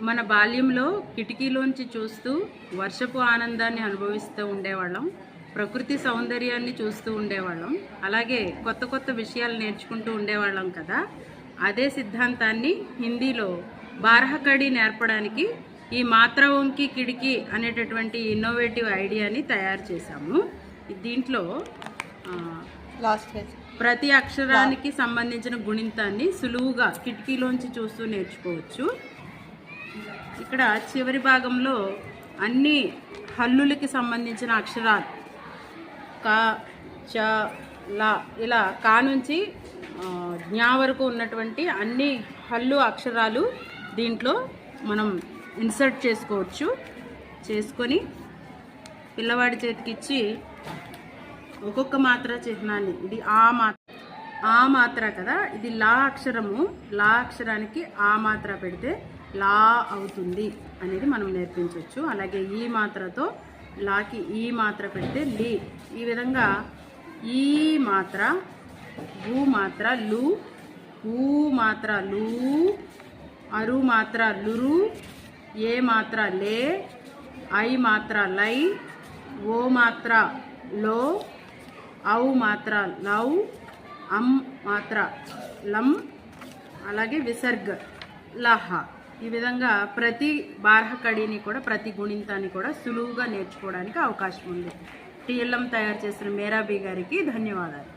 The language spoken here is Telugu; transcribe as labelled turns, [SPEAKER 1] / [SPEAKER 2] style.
[SPEAKER 1] మన బాల్యంలో కిటికీలోంచి చూస్తూ వర్షపు ఆనందాన్ని అనుభవిస్తూ ఉండేవాళ్ళం, ప్రకృతి సౌందర్యాన్ని చూస్తూ ఉండేవాళ్ళం, అలాగే కొత్త కొత్త విషయాలు నేర్చుకుంటూ ఉండేవాళ్ళం కదా. అదే సిద్ధాంతాన్ని హిందీలో బారహకడి నేర్పడానికి ఈ మాత్ర వంకి కిటికీ అనేటటువంటి ఇన్నోవేటివ్ ఐడియాని తయారు చేశాము. దీంట్లో ప్రతి అక్షరానికి సంబంధించిన గుణింతాన్ని సులువుగా కిటికీలోంచి చూస్తూ నేర్చుకోవచ్చు. ఇక్కడ చివరి భాగంలో అన్ని హల్లులకి సంబంధించిన అక్షరాలు క, చ, ల ఇలా కా నుంచి జ్ఞా వరకు ఉన్నటువంటి అన్ని హల్లు అక్షరాలు దీంట్లో మనం ఇన్సర్ట్ చేసుకోవచ్చు. చేసుకొని పిల్లవాడి చేతికిచ్చి ఒక్కొక్క మాత్ర చిహ్నాన్ని, ఇది ఆ మాత్ర కదా, ఇది లా అక్షరము, లా అక్షరానికి ఆ మాత్ర పెడితే లా అవుతుంది అనేది మనం నేర్పించవచ్చు. అలాగే ఈ మాత్రతో లాకి ఈ మాత్ర పెడితే లీ. ఈ విధంగా ఈ మాత్ర, ఊ మాత్ర లు, ఊ మాత్ర లూ, అరు మాత్ర లురు, ఏ మాత్ర లే, ఐ మాత్ర లై, ఓ మాత్ర లో, ఔ మాత్ర లౌ, అం మాత్ర లం, అలాగే విసర్గ లహ. ఈ విధంగా ప్రతి బారహకడిని కూడా, ప్రతి గుణింతాన్ని కూడా సులువుగా నేర్చుకోవడానికి అవకాశం ఉంది. టీఎల్ఎం తయారు చేసిన మేరాబీ గారికి ధన్యవాదాలు.